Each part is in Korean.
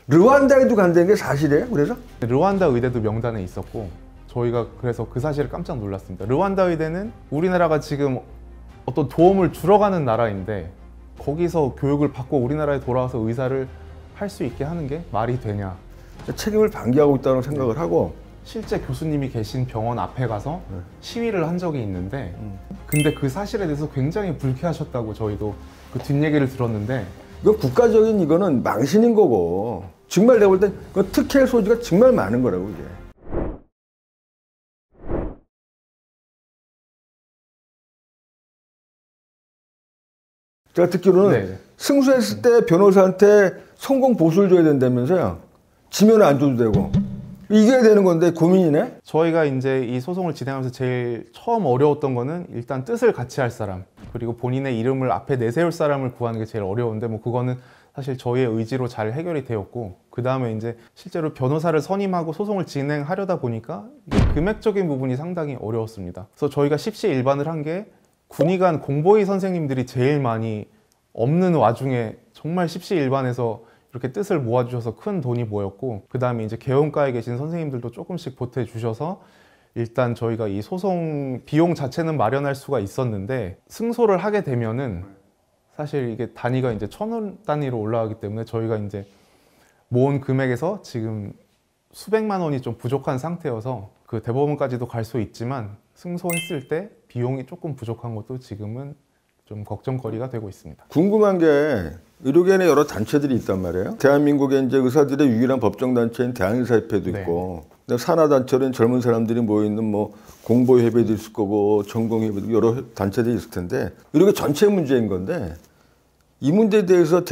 르완다에도 간다는 게 사실이에요? 그래서? 르완다 의대도 명단에 있었고 저희가 그래서 그 사실에 깜짝 놀랐습니다. 르완다 의대는 우리나라가 지금 어떤 도움을 주러 가는 나라인데 거기서 교육을 받고 우리나라에 돌아와서 의사를 할 수 있게 하는 게 말이 되냐. 책임을 방기하고 있다고 생각을 하고 실제 교수님이 계신 병원 앞에 가서 시위를 한 적이 있는데 근데 그 사실에 대해서 굉장히 불쾌하셨다고 저희도 그 뒷얘기를 들었는데 이거 국가적인 이거는 망신인 거고 정말 내가 볼 때 특혜 소지가 정말 많은 거라고 이게. 제가 듣기로는 네. 승소했을 때 변호사한테 성공 보수를 줘야 된다면서요. 지면 안 줘도 되고 이겨야 되는 건데 고민이네. 저희가 이제 이 소송을 진행하면서 제일 처음 어려웠던 거는 일단 뜻을 같이 할 사람 그리고 본인의 이름을 앞에 내세울 사람을 구하는 게 제일 어려운데 뭐 그거는 사실 저희의 의지로 잘 해결이 되었고 그 다음에 이제 실제로 변호사를 선임하고 소송을 진행하려다 보니까 이게 금액적인 부분이 상당히 어려웠습니다. 그래서 저희가 십시일반을 한 게 군의관 공보위 선생님들이 제일 많이 없는 와중에 정말 십시일반에서 이렇게 뜻을 모아주셔서 큰 돈이 모였고 그 다음에 이제 개원과에 계신 선생님들도 조금씩 보태주셔서 일단 저희가 이 소송 비용 자체는 마련할 수가 있었는데 승소를 하게 되면은 사실 이게 단위가 이제 1,000원 단위로 올라가기 때문에 저희가 이제 모은 금액에서 지금 수백만 원이 좀 부족한 상태여서 그 대법원까지도 갈 수 있지만 승소했을 때 비용이 조금 부족한 것도 지금은 좀 걱정거리가 되고 있습니다. 궁금한 게 의료계에 여러 단체들이 있단 말이에요. 대한민국의 이제 의사들의 유일한 법정 단체인 대한의사협회도 있고, 산하단체는 젊은 사람들이 모여있는 뭐 공보협회도 있을 거고, 전공협회도 여러 단체들이 있을 텐데 의료계 전체 문제인 건데 이 문제에 대해서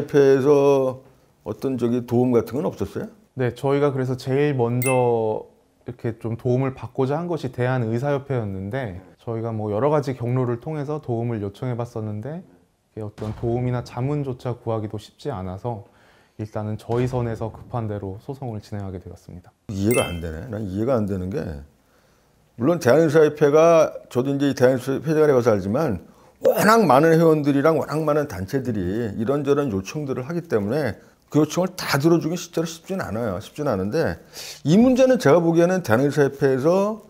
대한의사협회에서 어떤 도움 같은 건 없었어요? 네, 저희가 그래서 제일 먼저 이렇게 좀 도움을 받고자 한 것이 대한의사협회였는데 저희가 뭐 여러 가지 경로를 통해서 도움을 요청해 봤었는데 어떤 도움이나 자문조차 구하기도 쉽지 않아서 일단은 저희 선에서 급한 대로 소송을 진행하게 되었습니다. 이해가 안 되네. 난 이해가 안 되는 게 물론 대한의사협회가 저도 이제 대한의사협회 회장에 가서 알지만 워낙 많은 회원들이랑 워낙 많은 단체들이 이런저런 요청들을 하기 때문에 그 요청을 다 들어주긴 실제로 쉽진 않아요. 쉽진 않은데 이 문제는 제가 보기에는 대한의사협회에서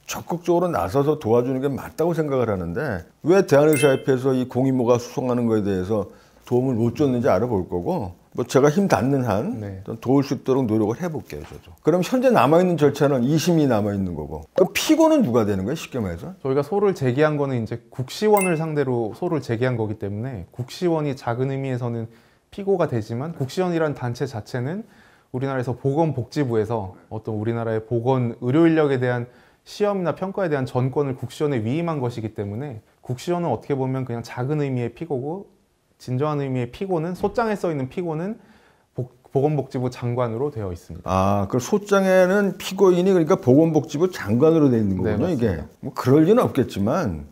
적극적으로 나서서 도와주는 게 맞다고 생각을 하는데 왜 대한의사협회에서 이 공의모가 수송하는 거에 대해서 도움을 못 줬는지 알아볼 거고 뭐 제가 힘 닿는 한 도울 수 있도록 노력을 해볼게요. 저도. 그럼 현재 남아있는 절차는 2심이 남아있는 거고 그럼 피고는 누가 되는 거예요? 쉽게 말해서? 저희가 소를 제기한 거는 이제 국시원을 상대로 소를 제기한 거기 때문에 국시원이 작은 의미에서는 피고가 되지만 국시원이라는 단체 자체는 우리나라에서 보건복지부에서 어떤 우리나라의 보건 의료 인력에 대한 시험이나 평가에 대한 전권을 국시원에 위임한 것이기 때문에 국시원은 어떻게 보면 그냥 작은 의미의 피고고 진정한 의미의 피고는 소장에 써 있는 피고는 보건복지부 장관으로 되어 있습니다. 아, 그 소장에는 피고인이 그러니까 보건복지부 장관으로 되어 있는 거군요. 이게 뭐 그럴 리는 없겠지만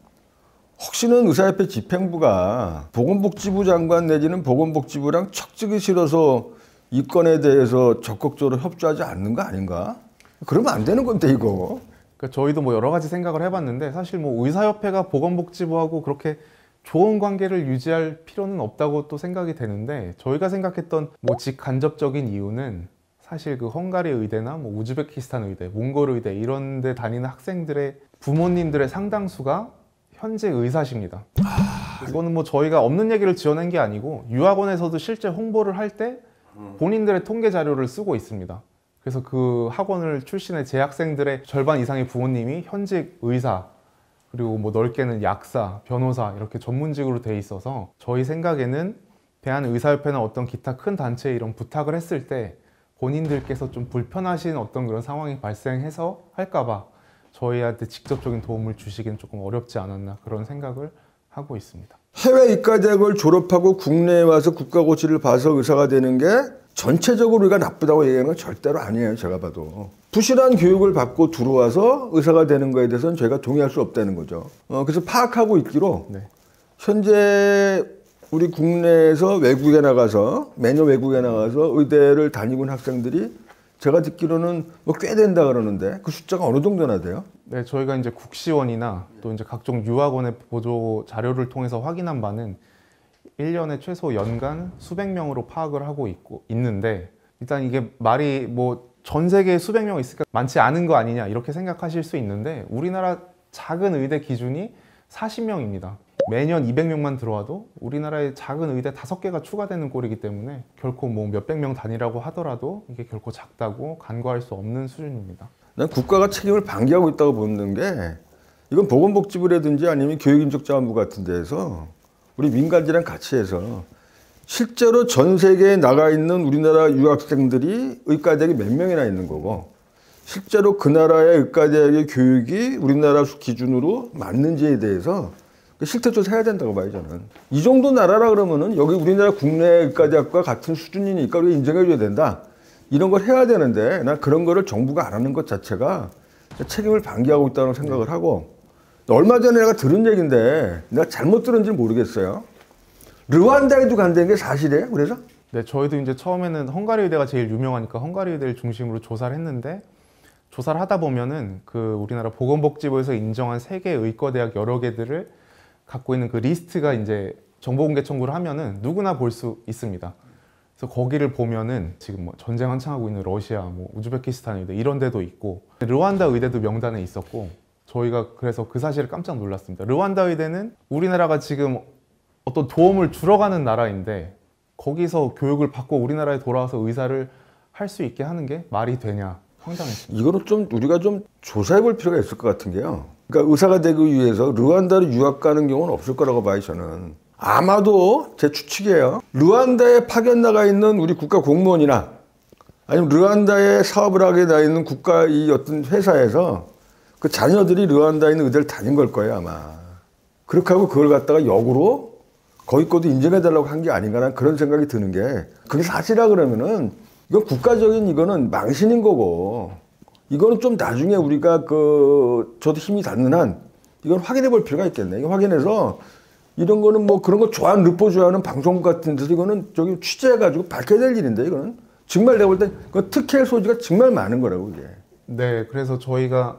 혹시는 의사협회 집행부가 보건복지부 장관 내지는 보건복지부랑 척지기 싫어서 이 건에 대해서 적극적으로 협조하지 않는 거 아닌가? 그러면 안 되는 건데 이거. 그러니까 저희도 뭐 여러 가지 생각을 해봤는데 사실 뭐 의사협회가 보건복지부하고 그렇게 좋은 관계를 유지할 필요는 없다고 또 생각이 되는데 저희가 생각했던 뭐 직간접적인 이유는 사실 그 헝가리 의대나 뭐 우즈베키스탄 의대, 몽골 의대 이런 데 다니는 학생들의 부모님들의 상당수가 현재 의사십니다. 이거는 뭐 저희가 없는 얘기를 지어낸 게 아니고 유학원에서도 실제 홍보를 할 때 본인들의 통계 자료를 쓰고 있습니다. 그래서 그 학원을 출신의 재학생들의 절반 이상의 부모님이 현직 의사 그리고 뭐 넓게는 약사, 변호사 이렇게 전문직으로 돼 있어서 저희 생각에는 대한의사협회나 어떤 기타 큰 단체에 이런 부탁을 했을 때 본인들께서 좀 불편하신 어떤 그런 상황이 발생해서 할까봐 저희한테 직접적인 도움을 주시기는 조금 어렵지 않았나 그런 생각을 하고 있습니다. 해외 의과대학을 졸업하고 국내에 와서 국가고시를 봐서 의사가 되는 게 전체적으로 우리가 나쁘다고 얘기하는 건 절대로 아니에요. 제가 봐도. 부실한 교육을 받고 들어와서 의사가 되는 거에 대해서는 저희가 동의할 수 없다는 거죠. 그래서 파악하고 있기로 현재 우리 국내에서 외국에 나가서 매년 외국에 나가서 의대를 다니고 있는 학생들이 제가 듣기로는 뭐 꽤 된다 그러는데 그 숫자가 어느 정도나 돼요? 네, 저희가 이제 국시원이나 또 이제 각종 유학원의 보조 자료를 통해서 확인한 바는 1년에 최소 연간 수백 명으로 파악을 하고 있는데 일단 이게 말이 뭐 전 세계에 수백 명 있으니까 많지 않은 거 아니냐 이렇게 생각하실 수 있는데 우리나라 작은 의대 기준이 40명입니다. 매년 200명만 들어와도 우리나라의 작은 의대 5개가 추가되는 꼴이기 때문에 결코 뭐 몇백 명 단위라고 하더라도 이게 결코 작다고 간과할 수 없는 수준입니다. 난 국가가 책임을 방기하고 있다고 보는 게 이건 보건복지부라든지 아니면 교육인적자원부 같은 데에서 우리 민간지랑 같이 해서 실제로 전 세계에 나가 있는 우리나라 유학생들이 의과대학이 몇 명이나 있는 거고 실제로 그 나라의 의과대학의 교육이 우리나라 기준으로 맞는지에 대해서 실태조사 해야 된다고 봐요, 저는. 이 정도 나라라 그러면은 여기 우리나라 국내 의과대학과 같은 수준이니까 우리가 인정해줘야 된다. 이런 걸 해야 되는데 난 그런 거를 정부가 안 하는 것 자체가 책임을 방기하고 있다는 생각을 하고 얼마 전에 내가 들은 얘기인데 내가 잘못 들은지 모르겠어요. 르완다에도 간다는 게 사실이에요? 그래서? 네, 저희도 이제 처음에는 헝가리 의대가 제일 유명하니까 헝가리 의대를 중심으로 조사를 했는데 조사를 하다 보면은 그 우리나라 보건복지부에서 인정한 세계 의과대학 여러 개들을 갖고 있는 그 리스트가 이제 정보공개 청구를 하면은 누구나 볼 수 있습니다. 그래서 거기를 보면은 지금 뭐 전쟁 한창 하고 있는 러시아, 뭐 우즈베키스탄 의대 이런 데도 있고 르완다 의대도 명단에 있었고 저희가 그래서 그 사실을 깜짝 놀랐습니다. 르완다 의대는 우리나라가 지금 어떤 도움을 줄어가는 나라인데 거기서 교육을 받고 우리나라에 돌아와서 의사를 할 수 있게 하는 게 말이 되냐 황당했습니다. 이거는 좀 우리가 좀 조사해 볼 필요가 있을 것 같은 게요. 그러니까 의사가 되기 위해서 르완다로 유학 가는 경우는 없을 거라고 봐요, 저는. 아마도 제 추측이에요. 르완다에 파견 나가 있는 우리 국가 공무원이나 아니면 르완다에 사업을 하게 나 있는 국가 이 어떤 회사에서 그 자녀들이 르완다에 있는 의대를 다닌 걸 거예요, 아마. 그렇게 하고 그걸 갖다가 역으로 거기 것도 인정해달라고 한 게 아닌가 난 그런 생각이 드는 게 그게 사실이라 그러면은 이건 국가적인 이거는 망신인 거고 이거는 좀 나중에 우리가 저도 힘이 닿는 한 이건 확인해 볼 필요가 있겠네. 이거 확인해서 이런 거는 뭐 그런 거 좋아하는 르포 좋아하는 방송국 같은 데서 이거는 저기 취재해가지고 밝혀야 될 일인데 이거는 정말 내가 볼 때 그 특혜 소지가 정말 많은 거라고 이게. 네, 그래서 저희가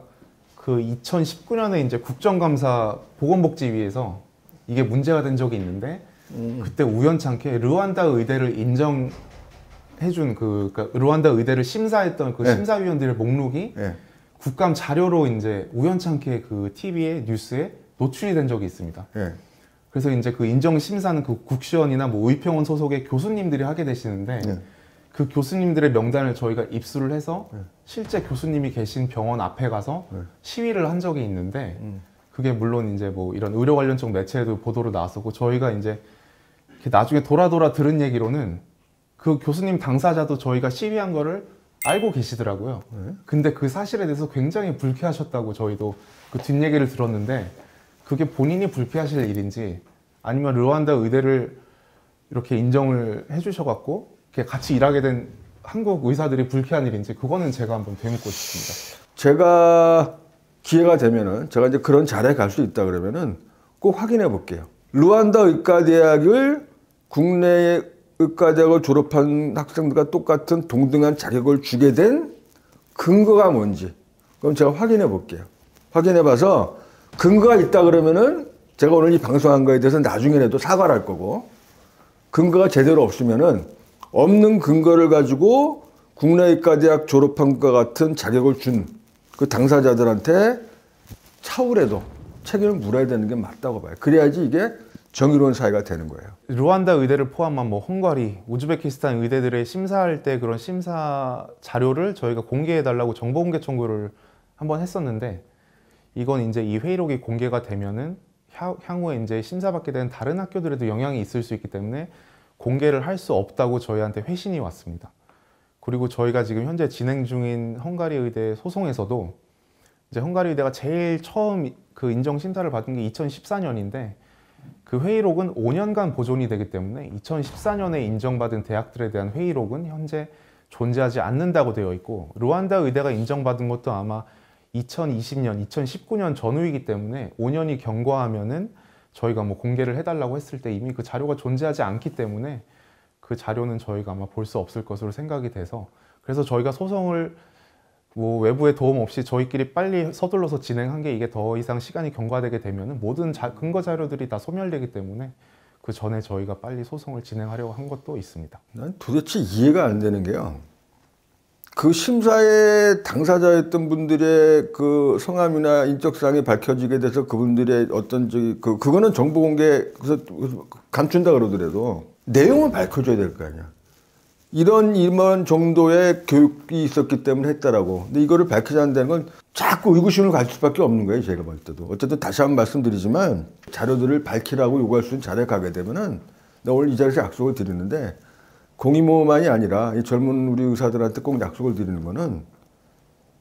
그 2019년에 이제 국정감사 보건복지위에서 이게 문제가 된 적이 있는데 그때 우연찮게 르완다 의대를 인정해준 그러니까 르완다 의대를 심사했던 그 네. 심사위원들의 목록이 네. 국감 자료로 이제 우연찮게 그 TV에 뉴스에 노출이 된 적이 있습니다. 네. 그래서 이제 그 인정 심사는 그 국시원이나 뭐 의평원 소속의 교수님들이 하게 되시는데 네. 그 교수님들의 명단을 저희가 입수를 해서 실제 교수님이 계신 병원 앞에 가서 시위를 한 적이 있는데 그게 물론 이제 뭐 이런 의료 관련 쪽 매체에도 보도로 나왔었고 저희가 이제 나중에 돌아 들은 얘기로는 그 교수님 당사자도 저희가 시위한 거를 알고 계시더라고요. 근데 그 사실에 대해서 굉장히 불쾌하셨다고 저희도 그 뒷얘기를 들었는데 그게 본인이 불쾌하실 일인지 아니면 르완다 의대를 이렇게 인정을 해주셔갖고 같이 일하게 된 한국 의사들이 불쾌한 일인지 그거는 제가 한번 되묻고 싶습니다. 제가 기회가 되면은 제가 이제 그런 자리에 갈 수 있다 그러면은 꼭 확인해 볼게요. 르완다 의과대학을 국내의 의과대학을 졸업한 학생들과 똑같은 동등한 자격을 주게 된 근거가 뭔지 그럼 제가 확인해 볼게요. 확인해 봐서 근거가 있다 그러면은 제가 오늘 이 방송한 거에 대해서 나중에라도 사과를 할 거고 근거가 제대로 없으면은 없는 근거를 가지고 국내의과대학 졸업한 것과 같은 자격을 준 그 당사자들한테 차후라도 책임을 물어야 되는 게 맞다고 봐요. 그래야지 이게 정의로운 사회가 되는 거예요. 르완다 의대를 포함한 뭐 헝가리, 우즈베키스탄 의대들의 심사할 때 그런 심사 자료를 저희가 공개해달라고 정보공개 청구를 한번 했었는데 이건 이제 이 회의록이 공개가 되면은 향후에 이제 심사받게 되는 다른 학교들에도 영향이 있을 수 있기 때문에 공개를 할 수 없다고 저희한테 회신이 왔습니다. 그리고 저희가 지금 현재 진행 중인 헝가리 의대 소송에서도 이제 헝가리 의대가 제일 처음 그 인정 심사를 받은 게 2014년인데 그 회의록은 5년간 보존이 되기 때문에 2014년에 인정받은 대학들에 대한 회의록은 현재 존재하지 않는다고 되어 있고 르완다 의대가 인정받은 것도 아마 2020년, 2019년 전후이기 때문에 5년이 경과하면은 저희가 뭐 공개를 해달라고 했을 때 이미 그 자료가 존재하지 않기 때문에 그 자료는 저희가 아마 볼 수 없을 것으로 생각이 돼서 그래서 저희가 소송을 뭐 외부의 도움 없이 저희끼리 빨리 서둘러서 진행한 게 이게 더 이상 시간이 경과되게 되면은 모든 근거 자료들이 다 소멸되기 때문에 그 전에 저희가 빨리 소송을 진행하려고 한 것도 있습니다. 난 도대체 이해가 안 되는 게요. 그 심사의 당사자였던 분들의 그 성함이나 인적사항이 밝혀지게 돼서 그분들의 어떤 그거는 정보 공개 그래서 감춘다 그러더라도 내용은 밝혀줘야 될 거 아니야. 이런 정도의 교육이 있었기 때문에 했다라고. 근데 이거를 밝히지 않는다는 건 자꾸 의구심을 가질 수밖에 없는 거예요. 제가 볼 때도. 어쨌든 다시 한번 말씀드리지만 자료들을 밝히라고 요구할 수 있는 자리에 가게 되면은 내가 오늘 이 자리에서 약속을 드리는데 공의모만이 아니라 이 젊은 우리 의사들한테 꼭 약속을 드리는 거는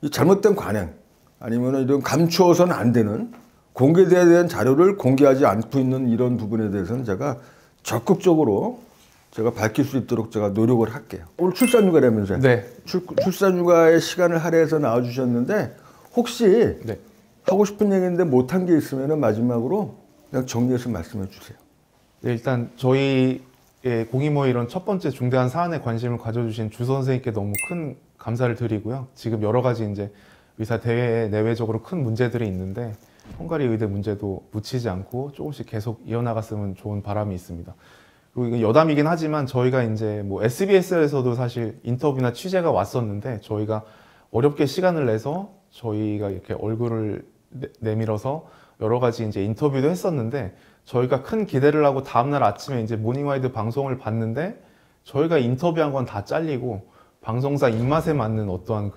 이 잘못된 관행 아니면 이런 감추어서는 안 되는 공개돼야 되는 자료를 공개하지 않고 있는 이런 부분에 대해서는 제가 적극적으로 제가 밝힐 수 있도록 제가 노력을 할게요. 오늘 출산휴가라면서요? 네. 출산휴가의 시간을 할애해서 나와주셨는데 혹시 네. 하고 싶은 얘기인데 못한 게 있으면 마지막으로 그냥 정리해서 말씀해 주세요. 네, 일단 저희의 공의모 이런 첫 번째 중대한 사안에 관심을 가져주신 주 선생님께 너무 큰 감사를 드리고요. 지금 여러 가지 이제 의사 대회 내외적으로 큰 문제들이 있는데 헝가리 의대 문제도 묻히지 않고 조금씩 계속 이어나갔으면 좋은 바람이 있습니다. 그리고 이건 여담이긴 하지만 저희가 이제 뭐 SBS에서도 사실 인터뷰나 취재가 왔었는데 저희가 어렵게 시간을 내서 저희가 이렇게 얼굴을 내밀어서 여러 가지 이제 인터뷰도 했었는데 저희가 큰 기대를 하고 다음날 아침에 이제 모닝와이드 방송을 봤는데 저희가 인터뷰한 건 다 잘리고 방송사 입맛에 맞는 어떠한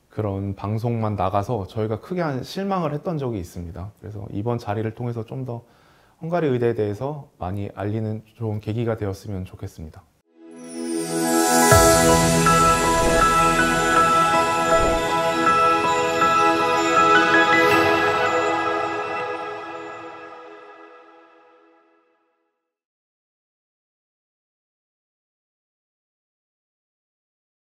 그런 방송만 나가서 저희가 크게 실망을 했던 적이 있습니다. 그래서 이번 자리를 통해서 좀 더 헝가리 의대에 대해서 많이 알리는 좋은 계기가 되었으면 좋겠습니다.